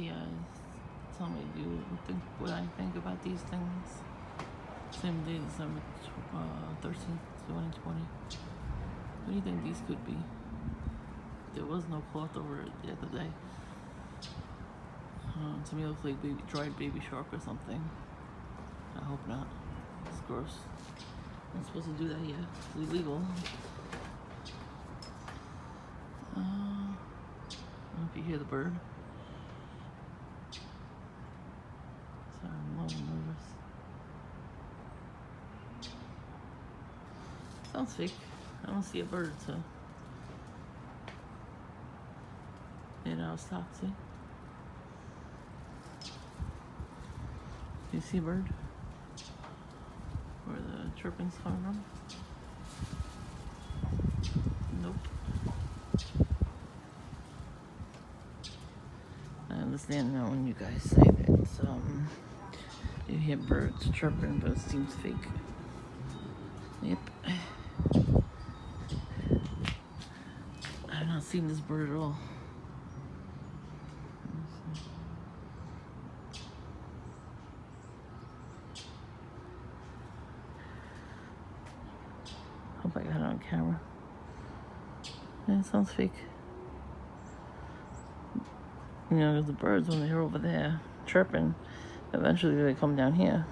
guys. Tell me, do you think what I think about these things? Same day, December 13th, 2020. What do you think these could be? There was no cloth over it the other day. To me, it looks like dried baby shark or something. I hope not. It's gross. I'm not supposed to do that yet. It's illegal. I don't know if you hear the bird. Sorry, I'm a little nervous. Sounds fake. I don't see a bird, so. Stop, see? Do you see a bird? Where the chirping's coming from? Nope. I understand now when you guys say that you hear birds chirping, but it seems fake. Yep. I've not seen this bird at all. Hope I got it on camera. Yeah, it sounds fake. You know, the birds, when they're over there chirping, eventually they come down here.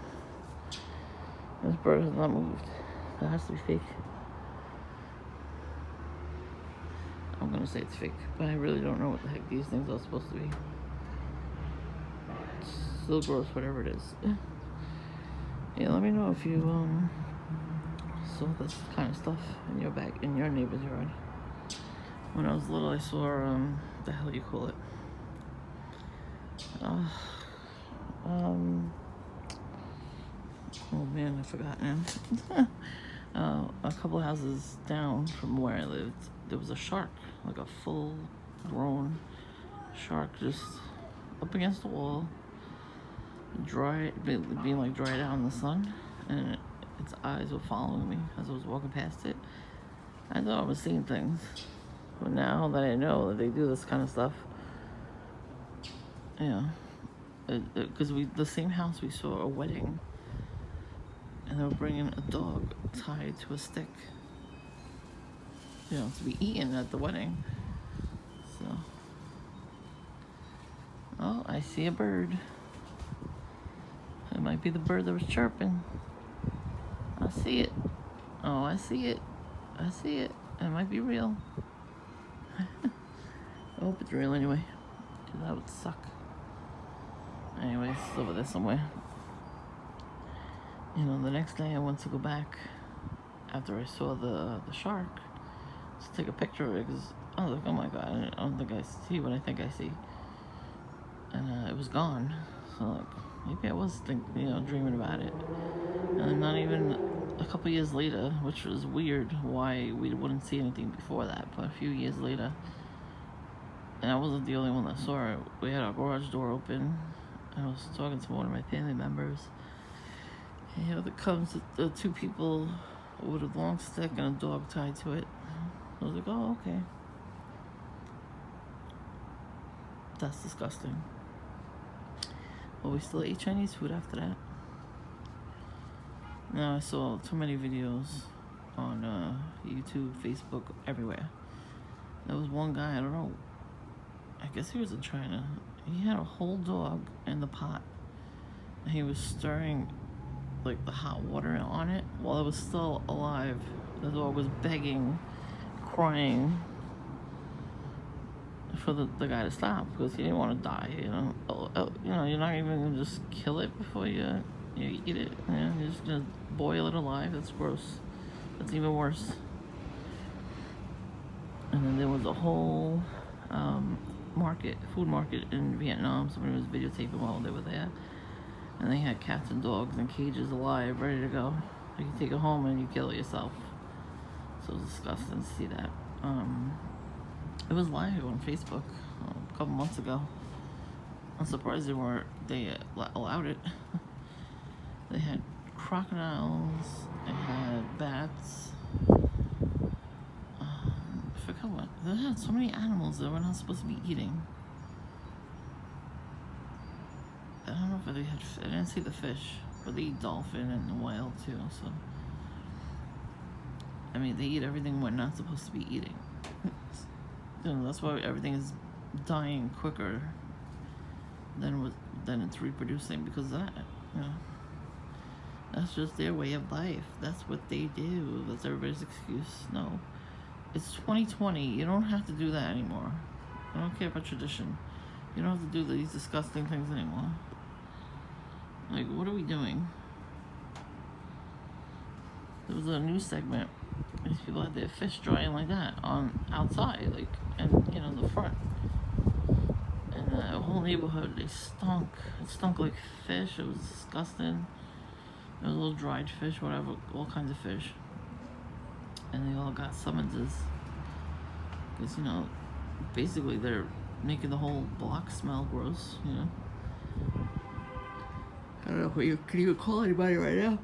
This bird has not moved. That has to be fake. I'm gonna say it's fake, but I really don't know what the heck these things are supposed to be. It's still gross, whatever it is. Yeah, let me know if you saw this kind of stuff in your neighbor's yard. When I was little, I saw the hell do you call it? Oh man, I forgot now. A couple of houses down from where I lived, there was a shark, like a full-grown shark, just up against the wall, being like dried out in the sun, and its eyes were following me as I was walking past it. I thought I was seeing things, but now that I know that they do this kind of stuff, yeah, because the same house we saw a wedding, and they were bringing a dog tied to a stick, to be eaten at the wedding. So, oh, I see a bird. It might be the bird that was chirping. I see it. Oh, I see it. I see it. It might be real. I hope it's real anyway, because that would suck. Anyways, it's over there somewhere. The next day I went to go back after I saw the shark to take a picture of it, because I was like, oh my god, I don't think I see what I think I see. And it was gone. So like, maybe I was dreaming about it. And not even a couple years later, which was weird why we wouldn't see anything before that, but a few years later, and I wasn't the only one that saw it. We had our garage door open. I was talking to one of my family members. And here comes the two people with a long stick and a dog tied to it. I was like, oh, okay. That's disgusting. But we still ate Chinese food after that. Now I saw too many videos on YouTube, Facebook, everywhere. There was one guy, I don't know, I guess he was in China. He had a whole dog in the pot. And he was stirring like the hot water on it while it was still alive. The dog was begging, crying for the guy to stop, because he didn't want to die. You're not even gonna just kill it before you eat it. You're just gonna boil it alive. That's gross. That's even worse. And then there was a whole food market in Vietnam. Somebody was videotaping while they were there, and they had cats and dogs in cages alive, ready to go. You can take it home and you kill it yourself. So it was disgusting to see that. It was live on Facebook a couple months ago. I'm surprised they allowed it. They had crocodiles, they had bats. I forgot what. They had so many animals that we're not supposed to be eating. don't know if they had. I didn't see the fish, but they eat dolphin and the whale too. So, I mean, they eat everything we're not supposed to be eating. You know, that's why everything is dying quicker than it's reproducing, because of that. You know, that's just their way of life. That's what they do. That's everybody's excuse. No, it's 2020. You don't have to do that anymore. I don't care about tradition. You don't have to do these disgusting things anymore. Like, what are we doing? There was a news segment. These people had their fish drying like that on outside, like, and you know, the front. And the whole neighborhood, they stunk. It stunk like fish. It was disgusting. There was little dried fish, whatever, all kinds of fish. And they all got summonses. Because, you know, basically they're making the whole block smell gross, you know. I don't know if you can even call anybody right now.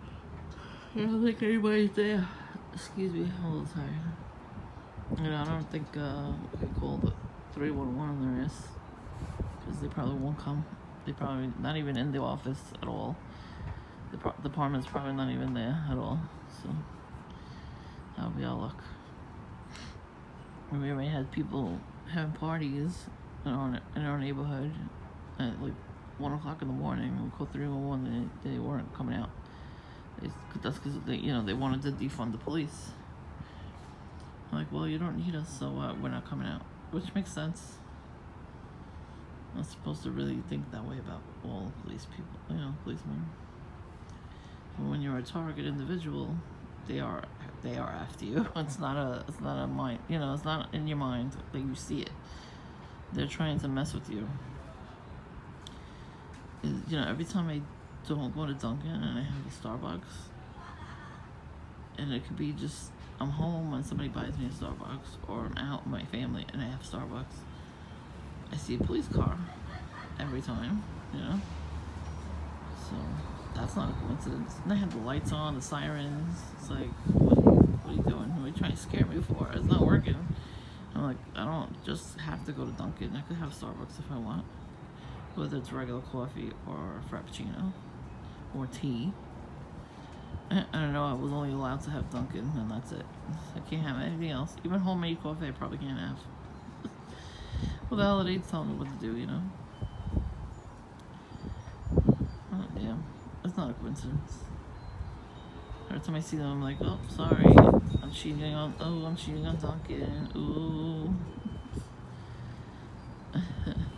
I don't think anybody's there. Excuse me, I'm a little tired. You know, I don't think we can call the 311 on their ass, because they probably won't come. They probably not even in the office at all. The department's probably not even there at all. So that'll be our luck. We already had people having parties in our neighborhood at like 1 o'clock in the morning. We called 311. They weren't coming out. That's because they wanted to defund the police. I'm like, well, you don't need us, so we're not coming out. Which makes sense. I'm not supposed to really think that way about all police people, policemen. But when you're a target individual, they are after you. It's not a mind, it's not in your mind that you see it. They're trying to mess with you. Every time I don't go to Dunkin' and I have a Starbucks, and it could be just I'm home and somebody buys me a Starbucks, or I'm out with my family and I have Starbucks, I see a police car every time, So that's not a coincidence. And they have the lights on, the sirens. It's like, what are you doing? What are you trying to scare me for? It's not working. I'm like, I don't just have to go to Dunkin'. I could have Starbucks if I want, whether it's regular coffee or Frappuccino or tea. I don't know, I was only allowed to have Dunkin', and that's it. I can't have anything else. Even homemade coffee I probably can't have. Well, the holidays tell me what to do, Oh, yeah. That's not a coincidence. Every time I see them, I'm like, oh, sorry. I'm cheating on Dunkin'. Ooh.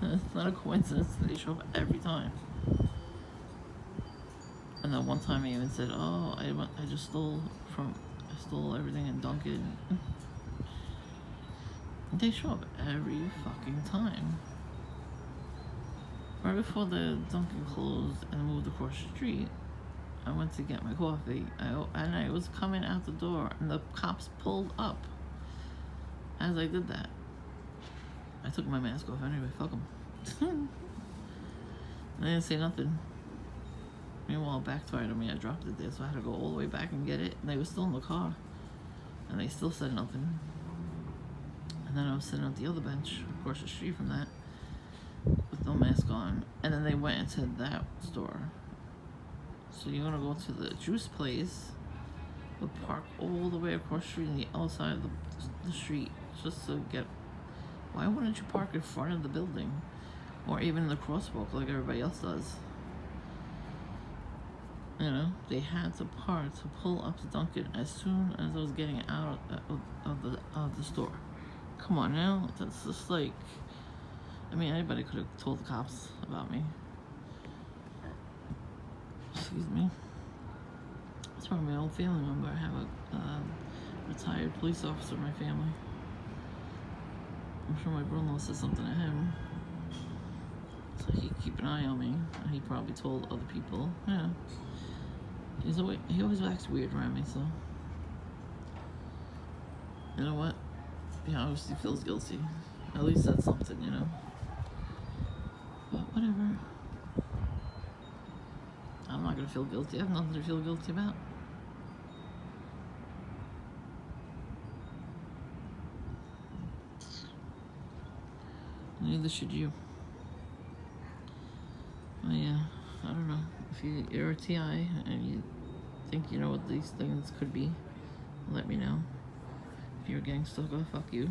It's not a coincidence that they show up every time. And then one time I even said, oh, I just stole everything in Dunkin'. They show up every fucking time. Right before the Dunkin' closed and moved across the street, I went to get my coffee, and I was coming out the door, and the cops pulled up as I did that. I took my mask off anyway, fuck them. They didn't say nothing. Meanwhile, it backfired on me. I dropped it there, so I had to go all the way back and get it. And they were still in the car, and they still said nothing. And then I was sitting at the other bench across the street from that with no mask on. And then they went into that store. So you're gonna go to the juice place, but park all the way across the street on the other side of the street just to get. Why wouldn't you park in front of the building, or even in the crosswalk like everybody else does? They had to pull up to Dunkin' as soon as I was getting out of the store. Come on now, that's just like, anybody could have told the cops about me. Excuse me. It's from my old family member. I have a retired police officer in my family. I'm sure my brother-in-law said something to him, so he'd keep an eye on me, and he probably told other people. Yeah. He always acts weird around me, so you know what? He obviously feels guilty. At least that's something, But whatever. I'm not gonna feel guilty. I have nothing to feel guilty about. Neither should you. Oh yeah. you're a TI and you think you know what these things could be, let me know. If you're a gangster, go fuck you.